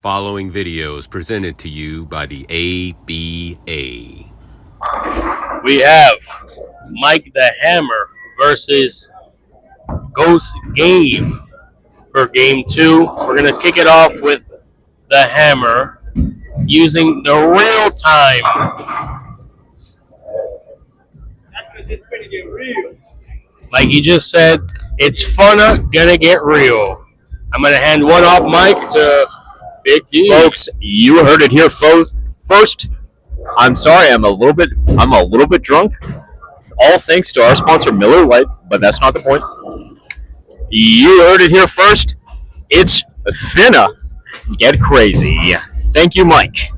Following video is presented to you by the ABA. We have Mike the Hammer versus Ghost Gabe for game 2. We're going to kick it off with the Hammer using the real time. That's because it's going to get real. Like he just said, it's funna gonna get real. I'm going to hand one off Mike to Big D. Folks, you heard it here first. I'm sorry, I'm a little bit drunk. All thanks to our sponsor Miller Lite, but that's not the point. You heard it here first. It's finna get crazy. Thank you, Mike.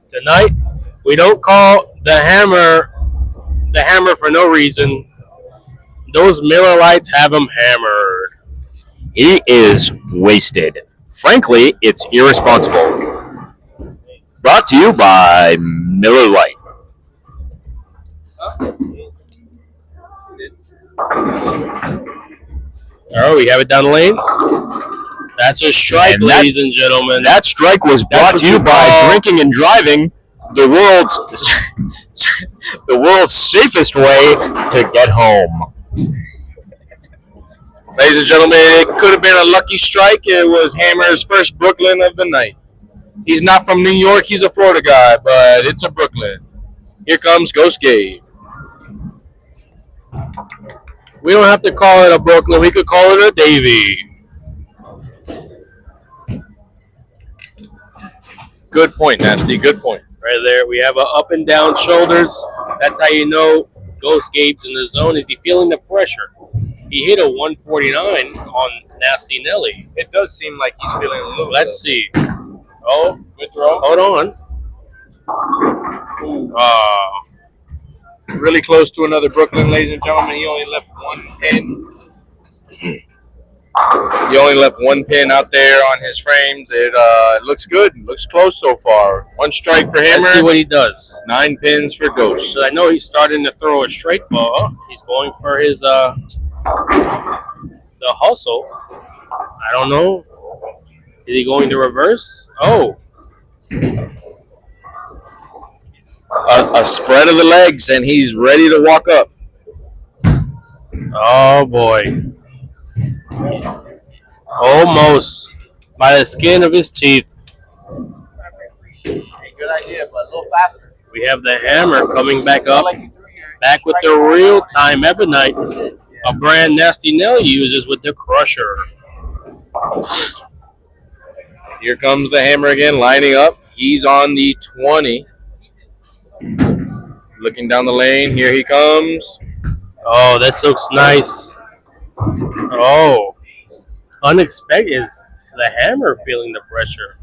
Tonight, we don't call the Hammer for no reason. Those Miller Lights have him hammered. He is wasted. Frankly, it's irresponsible. Brought to you by Miller Lite. Oh, we have it down the lane. That's a strike, ladies and gentlemen. That strike was brought to you by drinking and driving, the world's safest way to get home. Ladies and gentlemen, it could have been a lucky strike. It was Hammer's first Brooklyn of the night. He's not from New York. He's a Florida guy, but it's a Brooklyn. Here comes Ghost Gabe. We don't have to call it a Brooklyn. We could call it a Davy. Good point, Nasty. Good point. Right there. We have a up and down shoulders. That's how you know Ghost Gabe's in the zone. Is he feeling the pressure? He hit a 149 on Nasty Nelly. It does seem like he's feeling a little. Let's see. Oh, Good throw. hold on. Really close to another Brooklyn, ladies and gentlemen. He only left one pin. He only left one pin out there on his frames. It looks good. Looks close so far. One strike for Hammer. Let's see what he does. 9 pins for Ghost. So I know he's starting to throw a straight ball. He's going for his the hustle. I don't know. Is he going to reverse? Oh. A spread of the legs, and he's ready to walk up. Oh boy. Almost by the skin of his teeth. Good idea, but a little faster. We have the Hammer coming back up. Back with the real time Ebonite. A brand Nasty Nelly uses with the Crusher. Here comes the Hammer again, lining up. He's on the 20. Looking down the lane. Here he comes. Oh, this looks nice. Oh. Unexpected. Is the Hammer feeling the pressure?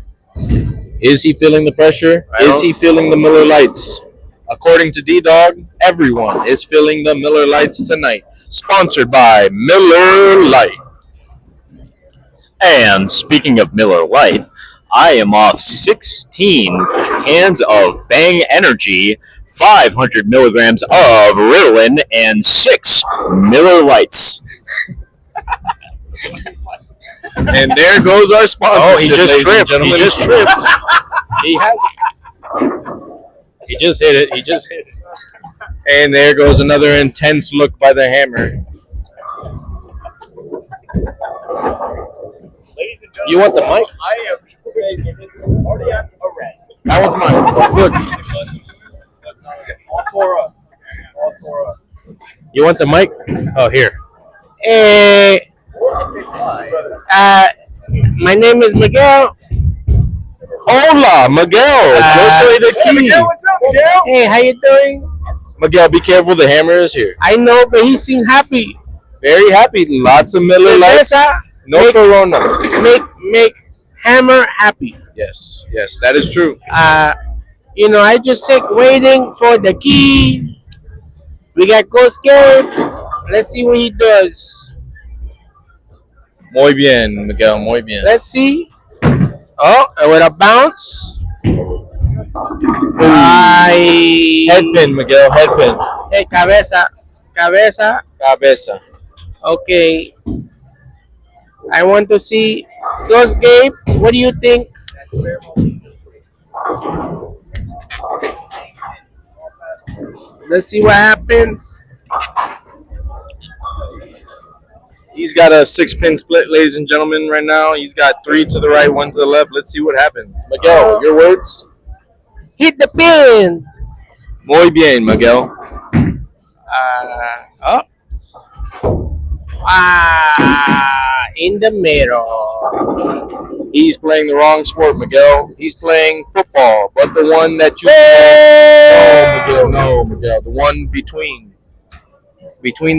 Is he feeling the pressure? Is he feeling the Miller Lights? According to D-Dog, everyone is feeling the Miller Lights tonight. Sponsored by Miller Lite. And speaking of Miller Lite, I am off 16 cans of Bang Energy, 500 milligrams of Ritalin, and 6 Miller Lights. And there goes our sponsor. Oh, he just tripped. He just tripped. He has. He just hit it. He just hit it. And there goes another intense look by the Hammer. You want the mic? I am already at a red. That one's mine. Good. All tore up. All tore up. You want the mic? Oh, here. My name is Miguel. Hola, Miguel. Yo soy the key. What's up, Miguel? Hey, how you doing? Miguel, be careful. The Hammer is here. I know, but he seemed happy. Very happy. Lots of Miller Lights. No Corona. Make Hammer happy. Yes, that is true. I just sit waiting for the key. We got Ghost Gabe. Let's see what he does. Muy bien, Miguel. Muy bien. Let's see. Oh, and with a bounce. Headpin, Miguel. Headpin. Hey, cabeza. Cabeza. Okay. I want to see Ghost Gabe, what do you think? Let's see what happens. He's got a 6-pin split, ladies and gentlemen, right now. He's got 3 to the right, 1 to the left. Let's see what happens. Miguel, your words? Hit the pin. Muy bien, Miguel. Up. In the middle. He's playing the wrong sport, Miguel. He's playing football, but the one that you... No, Miguel. The one between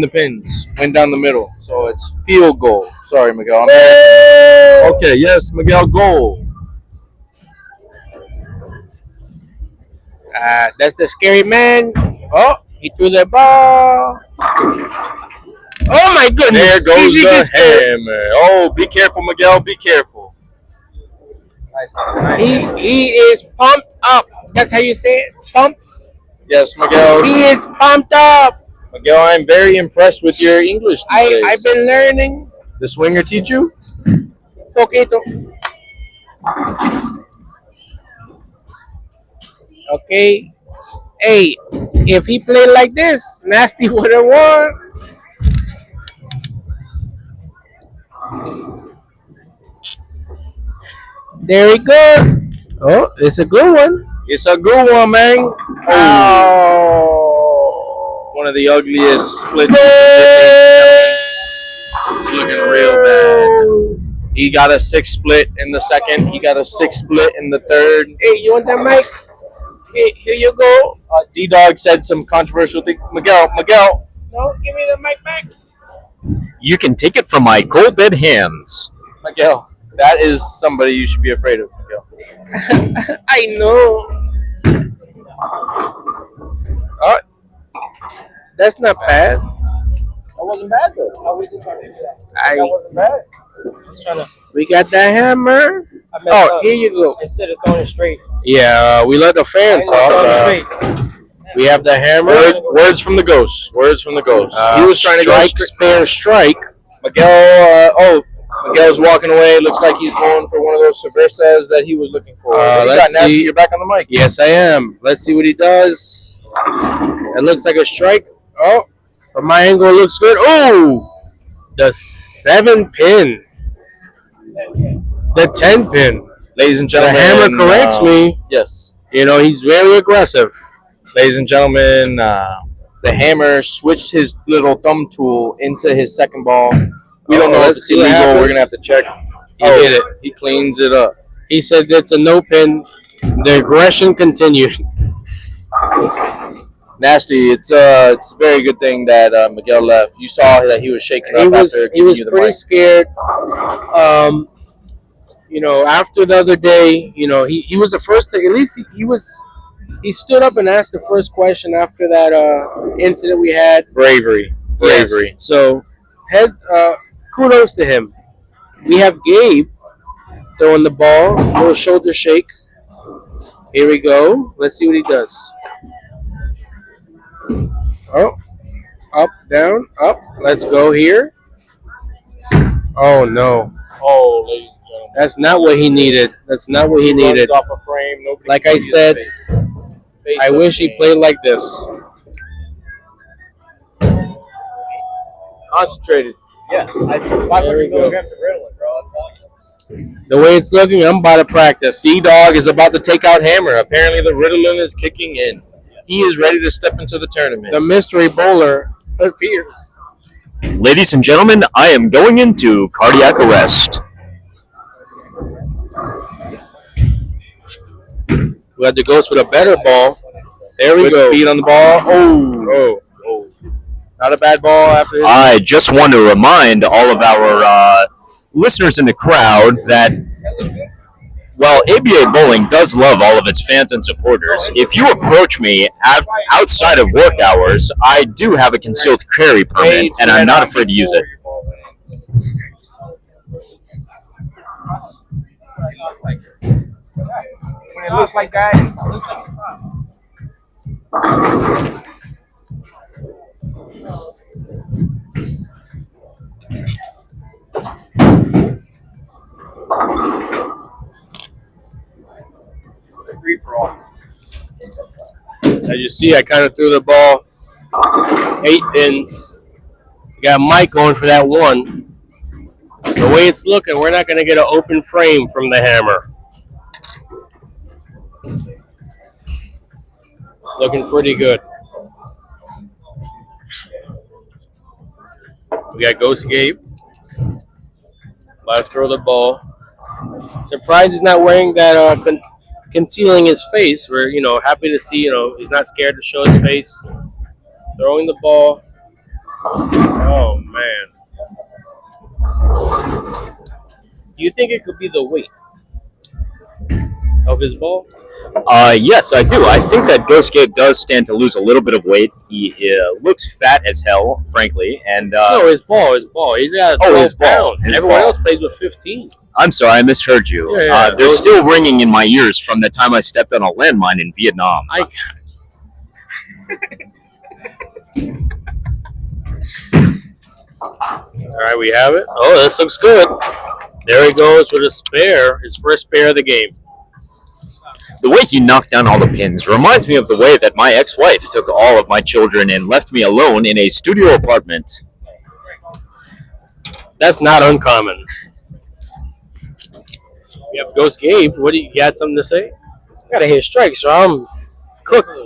the pins. Went down the middle. So it's field goal. Sorry, Miguel. Okay, yes, Miguel, goal. That's the scary man. Oh, he threw the ball. Oh my goodness! There goes Easy the gets good. hammer. Oh, be careful, Miguel. Be careful. He is pumped up. That's how you say it. Pumped. Yes, Miguel. He is pumped up. Miguel, I'm very impressed with your English these days. I've been learning. The swinger teach you? Poquito. Okay. Hey, if he played like this, Nasty would have won. There we go. Oh, it's a good one. It's a good one, man. Oh. One of the ugliest splits. It's looking real bad. He got a 6 split in the second. He got a 6 split in the third. Hey, you want that mic? Hey, here you go. D-Dog said some controversial thing. Miguel. No, give me the mic back. You can take it from my cold dead hands. Miguel, that is somebody you should be afraid of, Miguel. I know. Oh, that's not bad. That wasn't bad, though. How was it trying to do that? That wasn't bad. Just trying to... We got that hammer. Oh, here you go. Instead of throwing it straight. Yeah, we let the fan talk. We have the hammer. Words from the ghost. Words from the ghost. He was trying to strike, go spare, strike. Miguel, Miguel's walking away. Looks like he's going for one of those cervezas that he was looking for. What do you got, Let's Nasty? see. You're back on the mic. Yes, I am. Let's see what he does. It looks like a strike. Oh, from my angle, it looks good. Oh, the 7-pin. The 10-pin. Ladies and The gentlemen. hammer corrects me. Yes. You know, he's very aggressive. Ladies and gentlemen, the hammer switched his little thumb tool into his second ball. We don't know if let's it's see what illegal. We're happens. going to have to check. He did it. He cleans it up. He said it's a no pin. The aggression continued. Nasty, it's a very good thing that Miguel left. You saw that he was shaking up after He giving was you the pretty mic. scared. You know, after the other day, you know, he was the first to, at least he stood up and asked the first question after that incident we had. Bravery. Yes. So kudos to him. We have Gabe throwing the ball, little shoulder shake. Here we go. Let's see what he does. Oh, up, down, up. Let's go here. Oh no. Oh, ladies and gentlemen. That's not what he needed. That's not what he needed. Runs off a frame. Nobody Like can I see his said, face. Face I of wish he shame. played like this. Concentrated. Yeah, I There we 500 go. milligrams of Ritalin, bro. I'm telling you. The way it's looking, I'm about to practice. D-Dog is about to take out Hammer. Apparently, the Ritalin is kicking in. He is ready to step into the tournament. The mystery bowler appears. Ladies and gentlemen, I am going into cardiac arrest. We had the ghost with a better ball. There we Good go. speed on the ball. Oh. Not a bad ball after his. I just want to remind all of our listeners in the crowd that while ABA Bowling does love all of its fans and supporters, if you approach me outside of work hours, I do have a concealed carry permit, and I'm not afraid to use it. When it looks like that, it looks like it's not. As you see, I kind of threw the ball 8 pins. We got Mike going for that one. The way it's looking, we're not going to get an open frame from the hammer. Looking pretty good. We got Ghost Gabe. About to throw the ball. Surprised he's not wearing that concealing his face. We're happy to see he's not scared to show his face. Throwing the ball. Oh man. Do you think it could be the weight of his ball? Yes, I do. I think that Ghost Gabe does stand to lose a little bit of weight. He looks fat as hell, frankly, and No, his ball. He's got 12 his ball. pounds. His Everyone ball. else plays with 15. I'm sorry, I misheard you. Yeah. They're still ringing in my ears from the time I stepped on a landmine in Vietnam. All right, we have it. Oh, this looks good. There he goes with a spare, his first spare of the game. The way he knocked down all the pins reminds me of the way that my ex-wife took all of my children and left me alone in a studio apartment. That's not uncommon. Yep, Ghost Gabe, what do you got something to say? Gotta hit strikes, so I'm Cooked.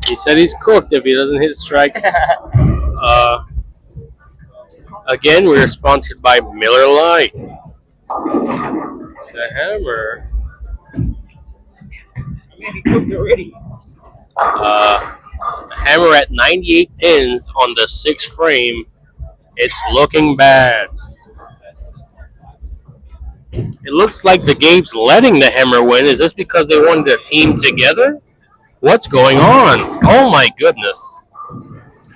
He said he's cooked if he doesn't hit strikes. Again, we're sponsored by Miller Lite. The hammer. maybe cooked already. Hammer at 98 pins on the 6th frame. It's looking bad. It looks like the Gabe's letting the hammer win. Is this because they wanted to team together? What's going on? Oh my goodness.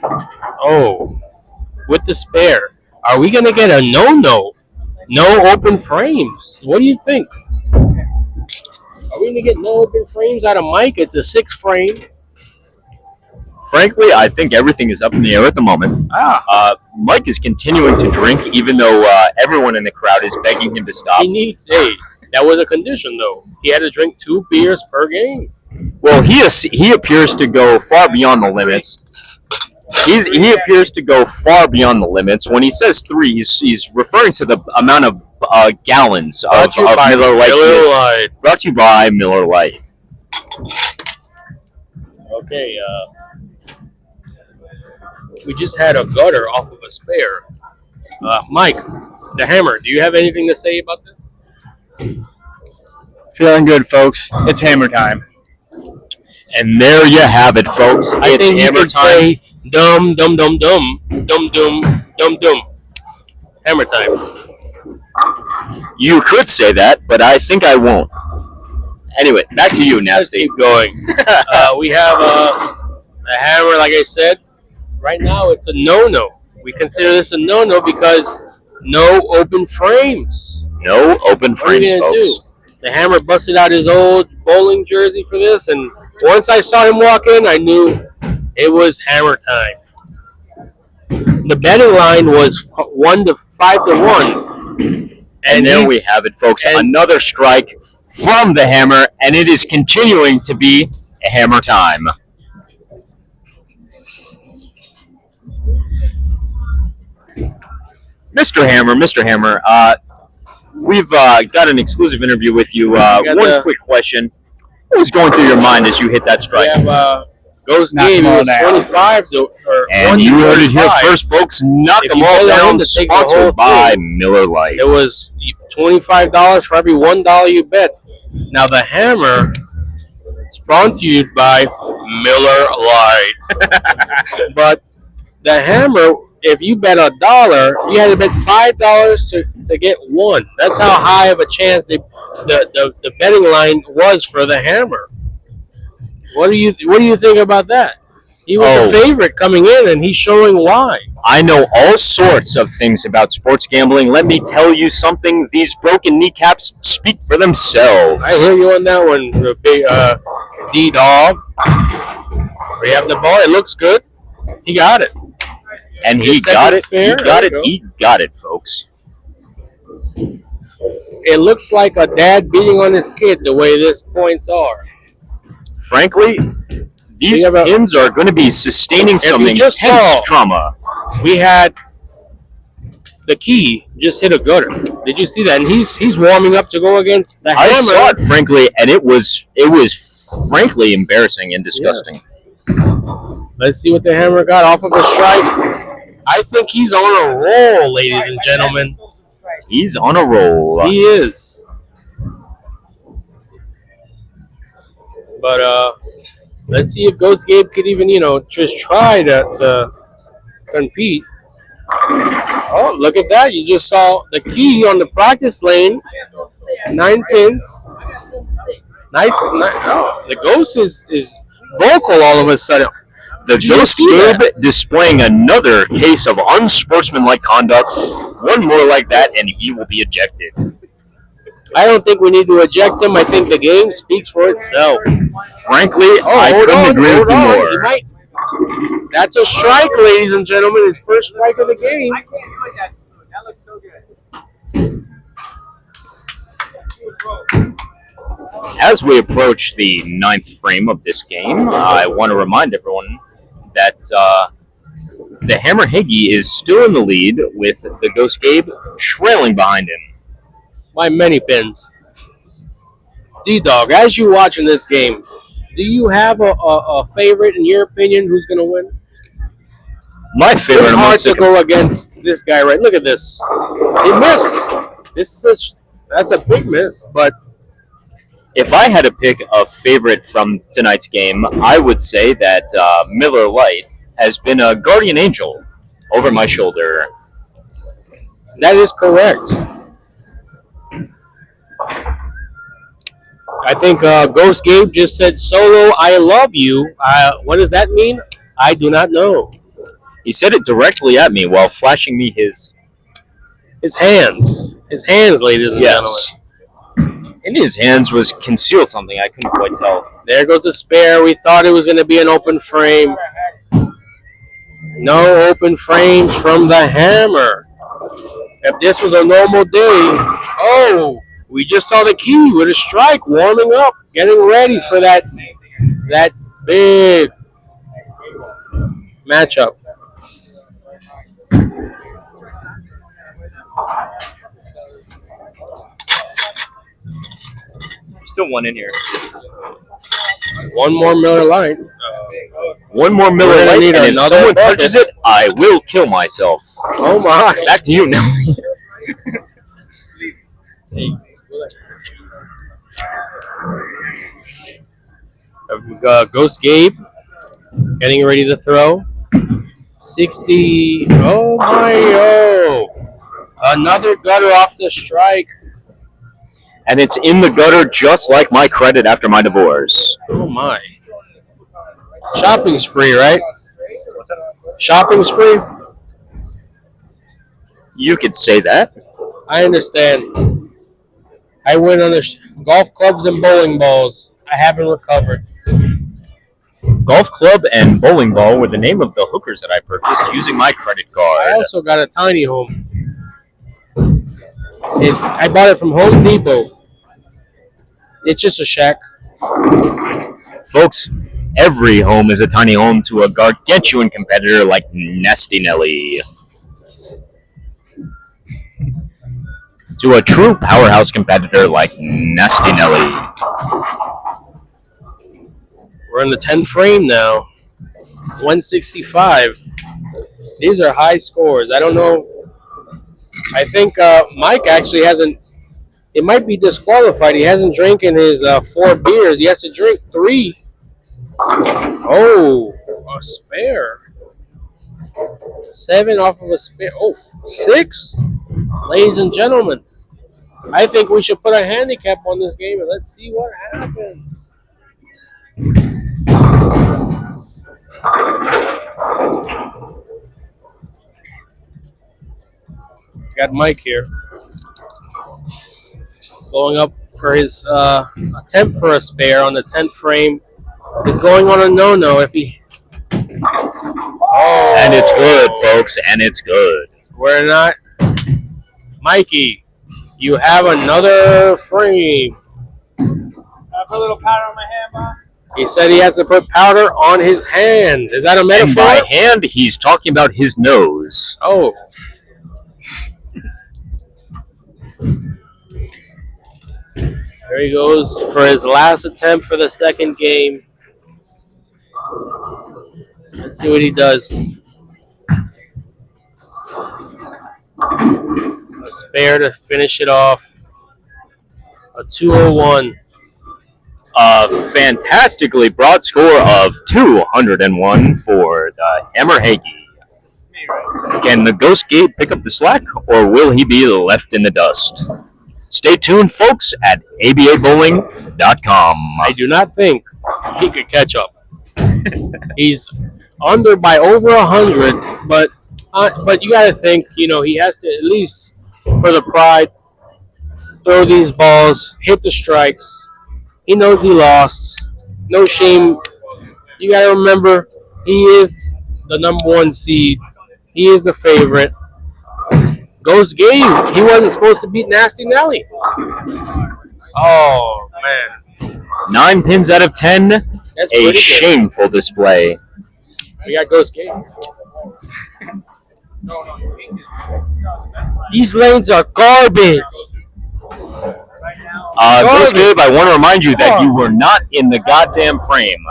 Oh. With the spare. Are we going to get a no-no? No open frames. What do you think? Are we going to get no open frames out of Mike? It's a 6th frame. Frankly, I think everything is up in the air at the moment. Mike is continuing to drink, even though everyone in the crowd is begging him to stop. He needs that was a condition, though. He had to drink 2 beers per game. Well, he appears to go far beyond the limits. He appears to go far beyond the limits. When he says 3, he's referring to the amount of gallons of Miller Lite. Brought to you by Miller Lite. Okay, we just had a gutter off of a spare. Mike, the hammer, do you have anything to say about this? Feeling good, folks. It's hammer time. And there you have it, folks. I It's think you hammer could time. say dum dum dum dum dum dum dum dum. Hammer time. You could say that, but I think I won't. Anyway, back to you, Let's Nasty. keep going. We have a hammer, like I said. Right now, it's a no-no. We consider this a no-no because no open frames. No open What are you frames, gonna folks. do? The hammer busted out his old bowling jersey for this, and once I saw him walk in, I knew it was hammer time. The betting line was 5 to 1, And there we have it, folks. and- Another strike from the hammer, and it is continuing to be a hammer time. Mr. Hammer, we've got an exclusive interview with you. One quick question. What was going through your mind as you hit that We strike? have Ghost Knock Game. them It all was down. 25 to, or And 1 to you heard it here 25. first, folks. Knock If them you all bet on down, him to take the whole sponsored by thing, Miller Lite. It was $25 for every $1 you bet. Now the hammer, sponsored by Miller Lite. But the hammer, if you bet $1, you had to bet $5 to get 1. That's how high of a chance the betting line was for the hammer. What do you think about that? He was the favorite coming in, and he's showing why. I know all sorts of things about sports gambling. Let me tell you something. These broken kneecaps speak for themselves. I hear you on that one, big D-Dog. We have the ball. It looks good. He got it. And he His got second it. spare, He there got you it. go. He got it, folks. It looks like a dad beating on his kid the way this points are. Frankly, These have a- pins are going to be sustaining some you intense just saw- trauma. We had the key just hit a gutter. Did you see that? And he's warming up to go against the I hammer. saw it, frankly, and it was frankly embarrassing and disgusting. Let's see what the hammer got off of a strike. I think he's on a roll, ladies and gentlemen. He's on a roll. He is. But let's see if Ghost Gabe could even, just try to compete. Oh, look at that. You just saw the key on the practice lane. 9 pins. Nice. Oh, the Ghost is vocal all of a sudden. The Ghost Gabe displaying another case of unsportsmanlike conduct. One more like that, and he will be ejected. I don't think we need to eject him. I think the game speaks for itself. Frankly, I couldn't agree with you more. He might. That's a strike, ladies and gentlemen. His first strike of the game. I can't do it. That looks so good. As we approach the 9th frame of this game, I want to remind everyone that the Hammer Higgy is still in the lead with the Ghost Gabe trailing behind him. By many pins. D-Dog, as you watching this game, do you have a favorite in your opinion who's going to win? My favorite It's hard amongst to the go against this guy, right? Look at this. He missed. That's a big miss, but If I had to pick a favorite from tonight's game, I would say that Miller Lite has been a guardian angel over my shoulder. that is correct. I think Ghost Gabe just said, "Solo, I love you." What does that mean? I do not know. He said it directly at me while flashing me his His hands, ladies and yes. In his hands was concealed something I couldn't quite tell. gentlemen. There goes the spare. We thought it was going to be an open frame. No open frames from the hammer. If this was a normal day, we just saw the key with a strike, warming up, getting ready for that big matchup. Still one in here. One more Miller Lite. One more Miller We're gonna Lite, need and if another someone bucket. touches it, I will kill myself. Oh my! Back to you now. Ghost Gabe getting ready to throw. 60. Oh my! Another gutter off the strike. And it's in the gutter just like my credit after my divorce. Oh my! Shopping spree, right? Shopping spree. You could say that. I understand. I went on the golf clubs and bowling balls. I haven't recovered. Golf club and bowling ball were the name of the hookers that I purchased using my credit card. I also got a tiny home. I bought it from Home Depot. It's just a shack. Folks, every home is a tiny home to a gargantuan competitor like Nasty Nelly. To a true powerhouse competitor like Nasty Nelly. We're in the 10th frame now. 165. These are high scores. I don't know. I think Mike actually hasn't. It might be disqualified. He hasn't drinking his 4 beers. He has to drink 3. Oh, a spare. 7 off of a spare. Oh, 6. Ladies and gentlemen, I think we should put a handicap on this game and let's see what happens. Got Mike here. Going up for his attempt for a spare on the 10th frame. Is going on a no-no if he... Oh. And it's good, folks, and it's good. We're not... Mikey, you have another frame. Can I put a little powder on my hand, Bob? He said he has to put powder on his hand. Is that a And metaphor? by hand, he's talking about his nose. Oh. There he goes for his last attempt for the second game. Let's see what he does. A spare to finish it off. A 201. A fantastically broad score of 201 for the Hammer Hagee. Can the Ghost Gate pick up the slack, or will he be left in the dust? Stay tuned, folks, at ababowling.com. I do not think he could catch up. He's under by over 100, but you got to think, he has to at least, for the pride, throw these balls, hit the strikes. He knows he lost. No shame. You got to remember, he is the number 1 seed. He is the favorite. Ghost Game. He wasn't supposed to beat Nasty Nelly. Oh, man. 9 pins out of 10. That's A pretty good. shameful display. We got Ghost Game. These lanes are garbage. Ghost Gabe, I want to remind you that you were not in the goddamn frame.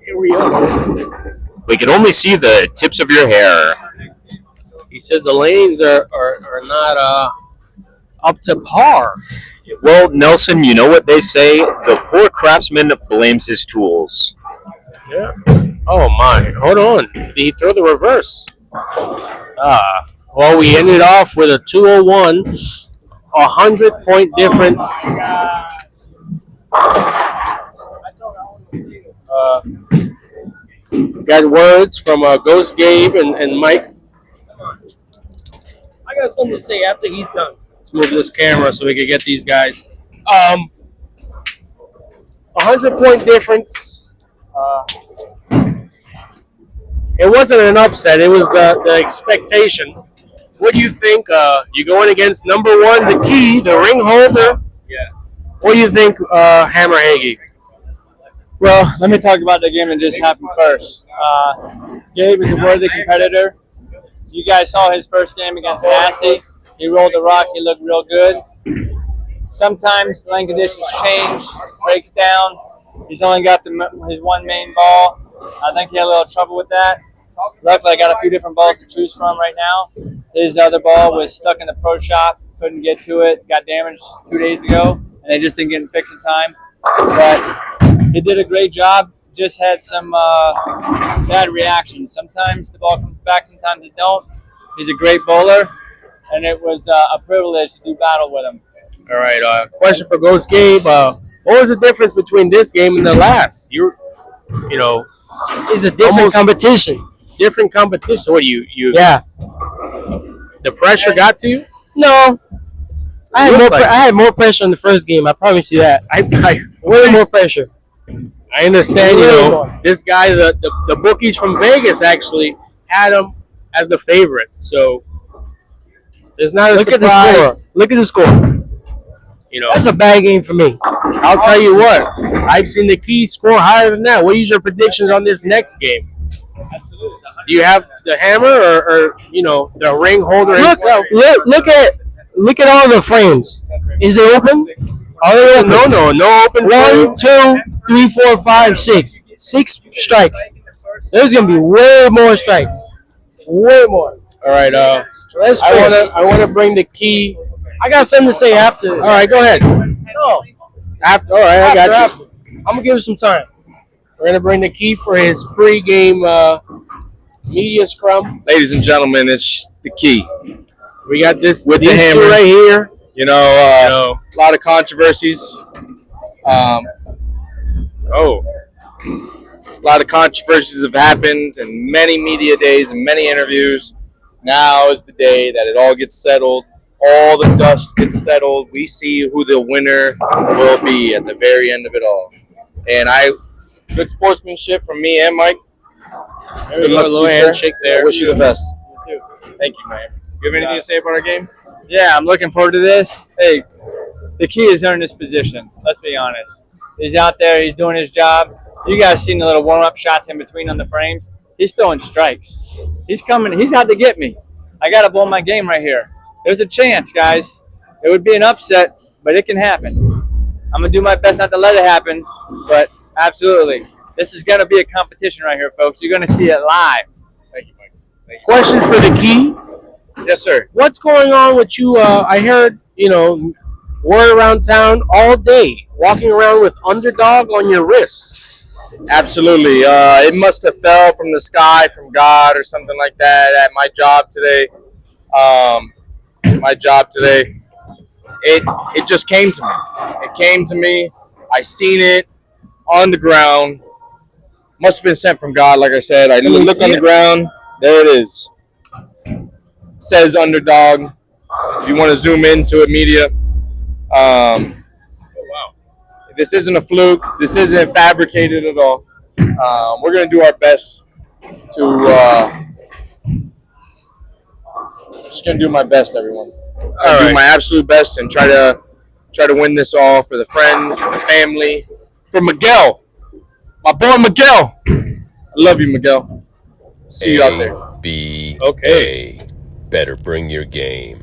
Here we are. We could only see the tips of your hair. He says the lanes are not up to par. Well, Nelson, you know what they say? The poor craftsman blames his tools. Yeah. Oh my! Hold on. Did he throw the reverse? Well, we ended off with a 201, 100-point difference. Got words from Ghost Gabe and Mike. I got something to say after he's done. Let's move this camera so we can get these guys. 100-point difference. It wasn't an upset. It was the expectation. What do you think? You going against number 1, the key, the ring holder? Yeah. What do you think, Hammer Hagee? Well, let me talk about the game that just happened first. Gabe is a worthy competitor. You guys saw his first game against Nasty. He rolled the rock. He looked real good. Sometimes lane conditions change, breaks down. He's only got his one main ball. I think he had a little trouble with that. Luckily, I got a few different balls to choose from right now. His other ball was stuck in the pro shop. Couldn't get to it. Got damaged 2 days ago, and they just didn't get it fixed in time. But he did a great job. Just had some bad reactions. Sometimes the ball comes back, sometimes it don't. He's a great bowler, and it was a privilege to do battle with him. All right. Question for Ghost Gabe. What was the difference between this game and the last? It's a different competition. Different competition. What do you? Yeah. The pressure got to you? No. I had Looks more. like- I had more pressure in the first game. I promise you that. Way more pressure. I understand. This guy, the bookies from Vegas actually had him as the favorite. So there's not a Look at the surprise. score. Look at the score. That's a bad game for me. I'll tell you what. I've seen the key score higher than that. What is your predictions on this next game? Do you have the hammer or the ring holder himself? Look at all the frames. Is it open? All the way open. No open. 1, 2, 3, 4, 5, 6. 6 strikes. There's gonna be way more strikes. Way more. All right. Let's I wanna bring the key. I got something to say after. All right, go ahead. No. After. All right, I got you. After. I'm gonna give it some time. We're gonna bring the key for his pre-game media scrum. Ladies and gentlemen, it's the key. We got this With the these two hammer. right here. A lot of controversies. A lot of controversies have happened, and many media days and many interviews. Now is the day that it all gets settled. All the dust gets settled. We see who the winner will be at the very end of it all. And good sportsmanship from me and Mike. There we Good go, luck a to little you, sir. handshake there. I wish you the best. Thank you, man. You have anything to say about our game? Yeah, I'm looking forward to this. Hey, the key is earning this position. Let's be honest. He's out there. He's doing his job. You guys seen the little warm-up shots in between on the frames? He's throwing strikes. He's coming. He's out to get me. I got to blow my game right here. There's a chance, guys. It would be an upset, but it can happen. I'm going to do my best not to let it happen, but absolutely. This is going to be a competition right here, folks. You're going to see it live. Thank you, Mike. Thank you. Question for the key. Yes, sir. What's going on with you? I heard, word around town all day, walking around with Underdog on your wrists. Absolutely. It must have fell from the sky, from God, or something like that. At my job today, it just came to me. It came to me. I seen it on the ground. Must have been sent from God, like I said. I looked on the ground. There it is. It says Underdog. If you want to zoom into it, media. Wow. This isn't a fluke. This isn't fabricated at all. We're going to do our best to just going to do my best, everyone. Do my absolute best and try to win this all for the friends, the family, for Miguel. My boy Miguel. I love you, Miguel. See you out there. B. Okay. A. Better bring your game.